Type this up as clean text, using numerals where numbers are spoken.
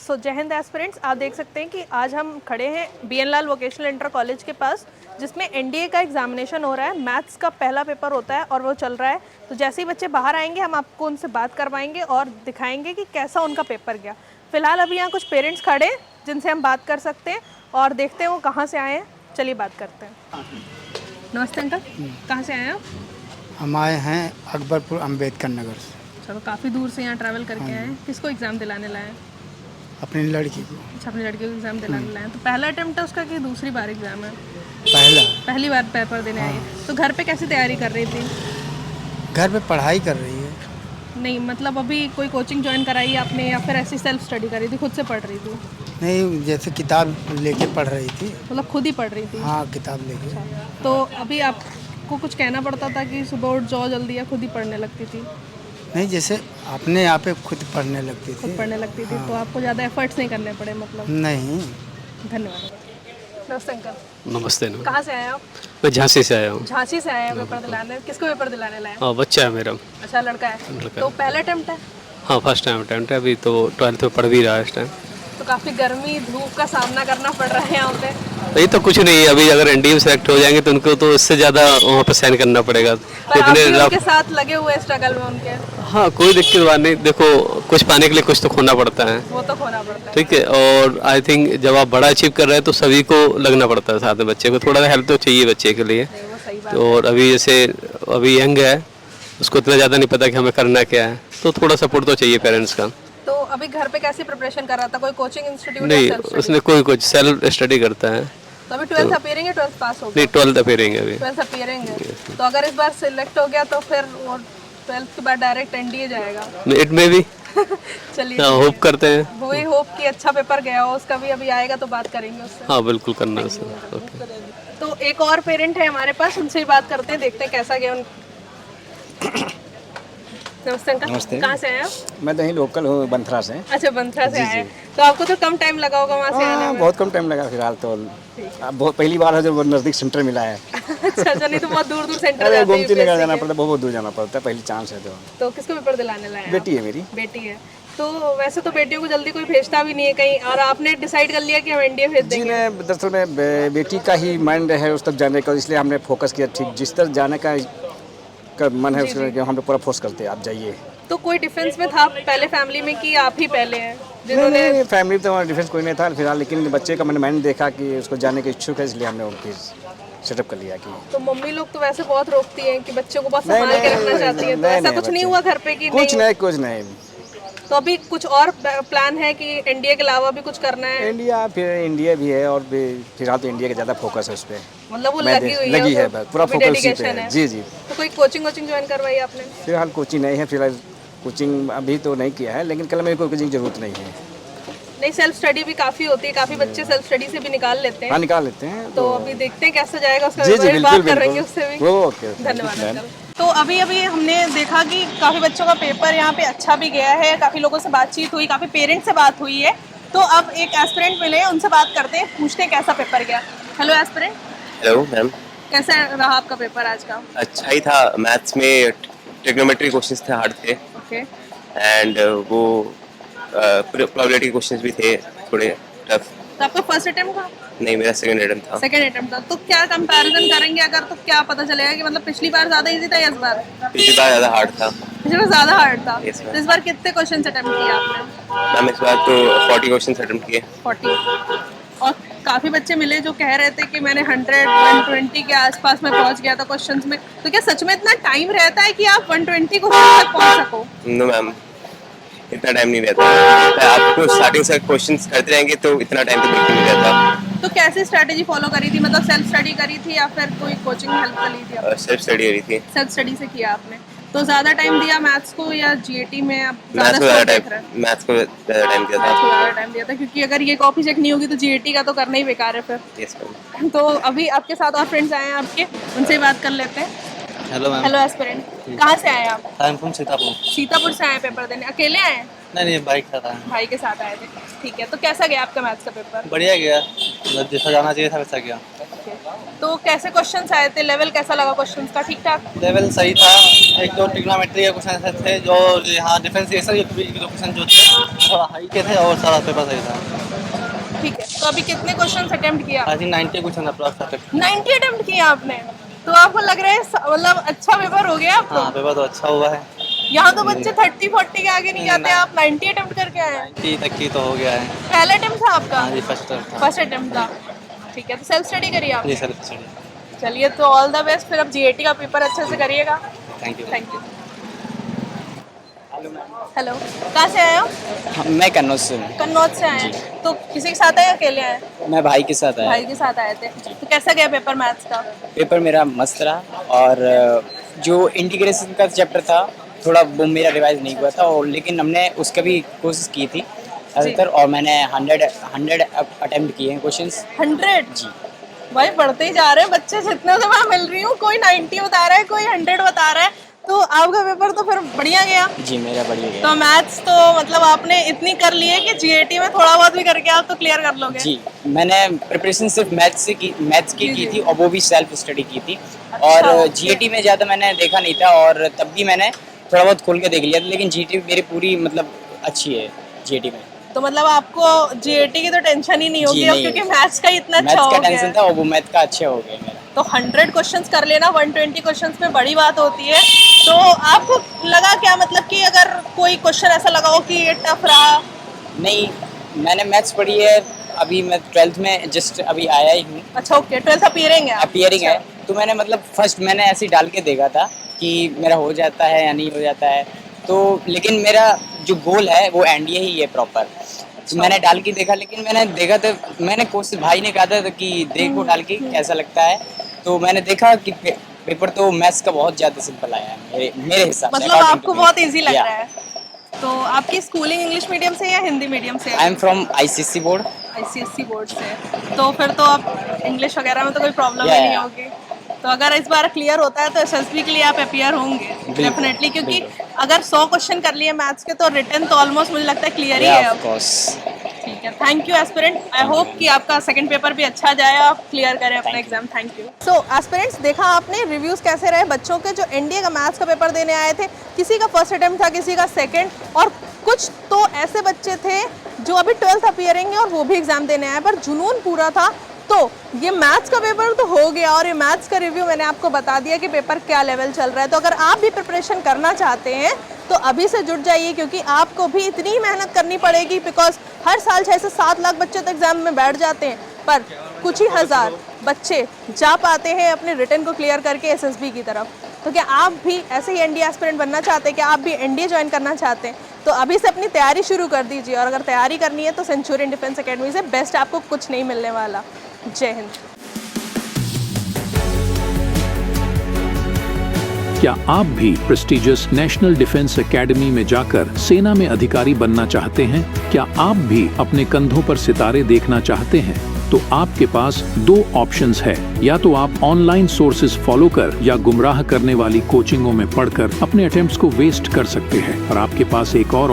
सो जय हिंद एस्पिरेंट्स, आप देख सकते हैं कि आज हम खड़े हैं BN लाल वोकेशनल इंटर कॉलेज के पास, जिसमें NDA का एग्जामिनेशन हो रहा है। मैथ्स का पहला पेपर होता है और वो चल रहा है। तो जैसे ही बच्चे बाहर आएंगे हम आपको उनसे बात करवाएंगे और दिखाएंगे कि कैसा उनका पेपर गया। फिलहाल अभी यहाँ कुछ पेरेंट्स खड़े हैं जिनसे हम बात कर सकते हैं और देखते हैं वो कहाँ से आए हैं। चलिए बात करते हैं। नमस्ते अंकल, कहाँ से आए हैं आप? हम आए हैं अकबरपुर अम्बेडकर नगर से। चलो, काफ़ी दूर से यहाँ ट्रैवल करके आए हैं। किसको एग्ज़ाम दिलाने लाए हैं? अपनी लड़की को। अच्छा, अपनी लड़की को एग्ज़ाम दिलाने लाए हैं। तो पहला अटेम्प्ट है उसका कि दूसरी बार एग्ज़ाम है? पहली बार पेपर देने आई है। तो घर पे कैसी तैयारी कर रही थी? घर पे पढ़ाई कर रही है। नहीं मतलब अभी कोई कोचिंग ज्वाइन कराई आपने या फिर ऐसी सेल्फ स्टडी करी थी, खुद से पढ़ रही थी? नहीं, जैसे किताब लेके पढ़ रही थी। मतलब खुद ही पढ़ रही थी? हाँ, किताब लेके। तो अभी आपको कुछ कहना पड़ता था कि सुबह उठ जाओ जल्दी, या खुद ही पढ़ने लगती थी? नहीं, जैसे अपने आप पे खुद पढ़ने लगती थी। खुद पढ़ने लगती थी। तो आपको ज़्यादा एफर्ट्स नहीं करने पड़े मतलब? नहीं। धन्यवाद। नमस्ते अंकल। नमस्ते। कहाँ से आए आप? मैं झांसी से आया हूँ। झांसी से आए हैं पेपर दिलाने। किसको पेपर दिलाने लाए? हाँ, बच्चा है मेरा। अच्छा, लड़का है। तो पहला अटेम्प्ट है? हाँ, फर्स्ट टाइम अटेम्प्ट है। अभी तो 12th में पढ़ भी रहा है इस टाइम। तो काफ़ी गर्मी धूप का सामना करना पड़ रहा है यहाँ पे। नहीं तो कुछ नहीं है। अभी अगर NDA में सेलेक्ट हो जाएंगे तो उनको तो इससे ज़्यादा वहाँ पर सहन करना पड़ेगा। पर आप भी उनके साथ लगे हुए स्ट्रगल में उनके। हाँ, कोई दिक्कत बात नहीं। देखो, कुछ पाने के लिए कुछ तो खोना पड़ता है। वो तो खोना पड़ता है। ठीक है। और आई थिंक जब आप बड़ा अचीव कर रहे हैं तो सभी को लगना पड़ता है साथ में। बच्चे को थोड़ा हेल्प तो चाहिए बच्चे के लिए। वो सही बात तो और अभी जैसे अभी यंग है, उसको इतना ज़्यादा नहीं पता कि हमें करना क्या है, तो थोड़ा सपोर्ट तो चाहिए पेरेंट्स का। तो अभी घर पे कैसी प्रिपरेशन कर रहा था? कोई कोचिंग इंस्टीट्यूट? नहीं, उसने कोई कुछ सेल्फ स्टडी करता है। तो अभी 12th अपीयरिंग है, 12th पास हो गया? नहीं, 12th अपीयरिंग है अभी। 12th अपीयरिंग है। तो अगर इस बार सिलेक्ट हो गया तो फिर वो 12th के बाद डायरेक्ट NDA जाएगा? इट में भी चलिए, होप करते हैं। वही होप कि अच्छा पेपर गया हो। उसका भी अभी आएगा तो बात करेंगे उससे। हाँ, बिल्कुल करना है सर। ओके। तो एक और पेरेंट है हमारे पास, उनसे ही बात करते हैं, देखते हैं कैसा गया नमस्ते अंकल। नमस्ते। कहाँ से आए आप? मैं तो यहीं लोकल हूँ, बंथरा से। अच्छा, बंथरा से आए हैं। तो आपको तो कम टाइम लगा होगा वहाँ से आने में? बहुत कम टाइम लगा फिलहाल तो। अब बहुत पहली बार है जब नज़दीक सेंटर मिला है। अच्छा, नहीं तो बहुत दूर दूर सेंटर अरे जाते हैं गोमती नगर UPSC जाना के। पड़ता है, बहुत दूर जाना पड़ता है, पहली चांस है तो किसको पेपर दिलाने लाए हैं? बेटी है मेरी। बेटी है। तो वैसे तो बेटियों को जल्दी कोई भेजता भी नहीं है कहीं, और आपने डिसाइड कर लिया कि हम NDA भेज जी देंगे? ने दरअसल में बेटी का ही माइंड है उस तक जाने का, इसलिए हमने फोकस किया। ठीक जिस तरह जाने का मन है उसके हम पूरा फोर्स करते हैं, आप जाइए। तो कोई डिफेंस में था पहले फैमिली में कि आप ही पहले हैं नहीं जिन्होंने? नहीं, फैमिली तो हमारा डिफेंस कोई नहीं था फिलहाल, लेकिन बच्चे का मैंने माइंड देखा कि उसको जाने के इच्छुक है, इसलिए हमने उनकी सेटअप कर लिया कि। तो मम्मी लोग तो वैसे बहुत रोकती हैं कि बच्चों को बहुत संभाल के रखना चाहती है। तो ऐसा कुछ नहीं हुआ घर पे कि कुछ नहीं, कुछ नहीं। तो अभी कुछ और प्लान है कि NDA के अलावा भी कुछ करना है? इंडिया फिर इंडिया भी है, और भी फिलहाल तो इंडिया का ज़्यादा फोकस है उस पर। मतलब वो लगी हुई है, है, पूरा फोकस उसी पे डेडिकेशन है। जी जी। तो कोई कोचिंग ज्वाइन करवाई आपने? फिलहाल कोचिंग नहीं है, फिलहाल कोचिंग अभी तो नहीं किया है, लेकिन कल मेरे को कोचिंग जरूरत नहीं है। नहीं, सेल्फ स्टडी भी काफ़ी होती है, काफ़ी बच्चे सेल्फ स्टडी से भी निकाल लेते हैं। हाँ, निकाल लेते हैं। तो अभी देखते हैं कैसे जाएगा उसका। जी जी, बिल्कुल बात कर रहेंगे उससे भी। ओके, धन्यवाद अंकल। तो अभी अभी हमने देखा कि काफ़ी बच्चों का पेपर यहाँ पे अच्छा भी गया है, काफ़ी लोगों से बातचीत हुई, काफ़ी पेरेंट्स से बात हुई है। तो अब एक एस्पिरेंट मिले हैं, उनसे बात करते हैं, पूछते हैं कैसा पेपर गया। Hello aspirant. Hello ma'am. कैसा रहा आपका पेपर आज का? अच्छा ही था। मैथ्स में ट्रिग्नोमेट्री क्वेश्चंस थे, हार्ड थे। ओके। एंड वो प्रोबेबिलिटी क्वेश्चंस भी थे थोड़े टफ। तो आपका फर्स्ट अटेम्प्ट था? नहीं, मेरा सेकंड अटेम्प्ट था। सेकंड अटेम्प्ट था। तो क्या कंपैरिजन करेंगे अगर, तो क्या पता चलेगा कि मतलब पिछली बार ज़्यादा इजी था या इस बार? पिछली बार ज़्यादा हार्ड था। पिछली बार ज़्यादा हार्ड था। Yes, ma'am. तो इस बार कितने क्वेश्चन अटेम्प्ट किए आपने? मैम इस बार तो 40 क्वेश्चंस अटेम्प्ट किए। 40। और काफ़ी बच्चे मिले जो कह रहे थे कि मैंने 100-120 के आसपास में पहुंच गया था क्वेश्चंस में। तो क्या सच में इतना टाइम रहता है कि आप 120 क्वेश्चन तक पहुंच सको? नो मैम, इतना टाइम नहीं रहता। आपको स्टार्टिंग से क्वेश्चंस करते रहेंगे तो इतना टाइम तो बिल्कुल नहीं रहता। तो कैसी स्ट्रैटेजी फॉलो करी थी? मतलब सेल्फ स्टडी करी थी या फिर कोई कोचिंग हेल्प कर ली थी? सेल्फ स्टडी करी थी। सेल्फ स्टडी से किया आपने। तो ज़्यादा टाइम दिया मैथ्स को या GAT में? आप मैथ्स को ज़्यादा ज़्यादा टाइम मैथ्स को ज़्यादा टाइम दिया था। मैथ्स को ज़्यादा टाइम दिया था, क्योंकि अगर ये कॉपी चेक नहीं होगी तो GAT का तो करना ही बेकार है फिर। Yes ma'am. तो अभी आपके साथ और फ्रेंड्स आए हैं आपके, उनसे ही बात कर लेते हैं। Hello ma'am. हेलो एस्पिरेंट, कहाँ से आए हैं आप? I am from Sitapur. Sitapur से आए पेपर देने? अकेले आए हैं? नहीं, बाइक था। भाई के साथ आए थे। ठीक है। तो कैसा गया आपका मैथ्स का पेपर? बढ़िया गया, मतलब जैसा जाना चाहिए था वैसा गया। ओके, तो कैसे क्वेश्चंस आए थे, लेवल कैसा लगा क्वेश्चंस का, ठीक ठाक? लेवल सही था। एक दो ट्रिग्नोमेट्री के क्वेश्चन ऐसे थे जो यहाँ डिफरेंशिएशन के क्वेश्चन जो थे थोड़ा हाई के थे और सारा पेपर सही था। ठीक है, तो अभी कितने क्वेश्चंस अटेम्प्ट किया? I think 90 question approx. 90 attempt किया आपने, तो आपको लग रहा है मतलब अच्छा पेपर हो गया आपको? हाँ, पेपर तो अच्छा हुआ है। यहाँ तो बच्चे 30-40 के आगे नहीं जाते, आप 90 अटेम्प्ट करके आए हैं। 90 तक की तो हो गया है। पहला अटेम्प्ट था आपका? हाँ जी, फर्स्ट था। फर्स्ट अटेम्प्ट था, ठीक है। तो सेल्फ स्टडी करिए आप। जी, सेल्फ स्टडी। चलिए, तो ऑल द बेस्ट, फिर अब जीएटी का पेपर अच्छे से करिएगा। Thank you. Thank you. Hello, कहाँ से आए हो? मैं कन्नौज से हूँ। कन्नौज से आए हैं, तो किसी के साथ आए या अकेले आए? मैं भाई के साथ आया। भाई के साथ आए थे, तो कैसा गया पेपर मैथ्स का? पेपर मेरा मस्त रहा और जो इंटीग्रेशन का चैप्टर था थोड़ा वो मेरा रिवाइज नहीं हुआ था, और लेकिन हमने उसका भी कोशिश की थी ज़्यादातर, और मैंने 100 अटेम्प्ट किए हैं क्वेश्चंस। 100? जी। भाई बढ़ते ही जा रहे हैं बच्चे, जितने से मैं मिल रही हूँ, कोई 90 बता रहा है, कोई 100 बता रहा है, तो आपका पेपर तो फिर बढ़िया गया। जी, मेरा बढ़िया गया। तो मैथ्स तो मतलब आपने इतनी कर ली है कि जीएटी में थोड़ा बहुत भी करके आप तो क्लियर कर लोगे। जी, मैंने प्रिपरेशन सिर्फ मैथ्स की जी। थी, और वो भी सेल्फ स्टडी की थी। अच्छा, और ओके। जीएटी में ज़्यादा मैंने देखा नहीं था, और तब भी मैंने थोड़ा बहुत खोल के देख लिया था, लेकिन जीएटी मेरी पूरी मतलब अच्छी है जीएटी में। तो मतलब आपको जीएटी की तो टेंशन ही नहीं होगी जी, अब, नहीं क्योंकि है। मैथ्स का इतना अच्छा मैथ्स हो का गया टेंशन है। था, और वो मैथ का अच्छा हो गया मेरा। तो 100 क्वेश्चंस कर लेना 120 क्वेश्चंस में बड़ी बात होती है। तो आपको लगा क्या, मतलब कि अगर कोई क्वेश्चन ऐसा लगा हो कि ये टफ रहा? नहीं, मैंने मैथ्स पढ़ी है, अभी मैं 12th में जस्ट अभी आया ही हूँ। अच्छा, ओके, 12th अपीयरिंग है आप? अपीयरिंग है, अच्छा। तो मैंने मतलब फर्स्ट मैंने ऐसे ही डाल के देखा था कि मेरा हो जाता है या नहीं हो जाता है, तो लेकिन मेरा जो गोल है वो एनडीए ही है प्रॉपर। तो मैंने डाल के देखा, लेकिन मैंने देखा तो मैंने कोशिश, भाई ने कहा था कि देखो डाल के कैसा लगता है, तो मैंने देखा कि पेपर तो मैथ्स का बहुत ज़्यादा सिंपल आया है मेरे हिसाब से। मतलब आपको बहुत इजी लग रहा है। तो आपकी स्कूलिंग इंग्लिश मीडियम से या हिंदी मीडियम से? I am from ICSE board. ICSE board से, तो फिर तो आप इंग्लिश वगैरह में तो कोई प्रॉब्लम ही Yeah, नहीं yeah. होगी। तो अगर इस बार क्लियर होता है तो एसएसबी के लिए आप अपीयर होंगे डेफिनेटली, क्योंकि अगर 100 क्वेश्चन कर लिए मैथ्स के तो रिटन तो ऑलमोस्ट मुझे लगता है क्लियर ही है ऑफ अब। कोर्स। ठीक है, thank you aspirant. I hope कि आपका सेकंड पेपर भी अच्छा जाए, आप क्लियर करें अपना exam. Thank you. So aspirants, देखा आपने रिव्यूज़ कैसे रहे बच्चों के जो एनडीए का मैथ्स का पेपर देने आए थे। किसी का फर्स्ट अटेम्प्ट था, किसी का सेकंड, और कुछ तो ऐसे बच्चे थे जो अभी 12th अपीयरिंग है और वो भी एग्जाम देने आए, पर जुनून पूरा था। तो ये मैथ्स का पेपर तो हो गया, और ये मैथ्स का रिव्यू मैंने आपको बता दिया कि पेपर क्या लेवल चल रहा है। तो अगर आप भी प्रिपरेशन करना चाहते हैं तो अभी से जुट जाइए, क्योंकि आपको भी इतनी मेहनत करनी पड़ेगी, बिकॉज हर साल 6 से 7 लाख बच्चे तो एग्जाम में बैठ जाते हैं, पर कुछ ही हज़ार बच्चे जा पाते हैं अपने रिटन को क्लियर करके एसएसबी की तरफ। तो क्या आप भी ऐसे ही एनडीए एस्पिरेंट बनना चाहते हैं, क्या आप भी एनडीए ज्वाइन करना चाहते हैं, तो अभी से अपनी तैयारी शुरू कर दीजिए। और अगर तैयारी करनी है तो सेंचुरियन डिफेंस एकेडमी से बेस्ट आपको कुछ नहीं मिलने वाला। जय हिंद। क्या आप भी प्रेस्टिजियस नेशनल डिफेंस एकेडमी में जाकर सेना में अधिकारी बनना चाहते हैं? क्या आप भी अपने कंधों पर सितारे देखना चाहते हैं? तो आपके पास 2 ऑप्शंस है, या तो आप ऑनलाइन सोर्सेज फॉलो कर या गुमराह करने वाली कोचिंगों में पढ़कर अपने अटेम्प्ट्स को वेस्ट कर सकते हैं, और आपके पास एक और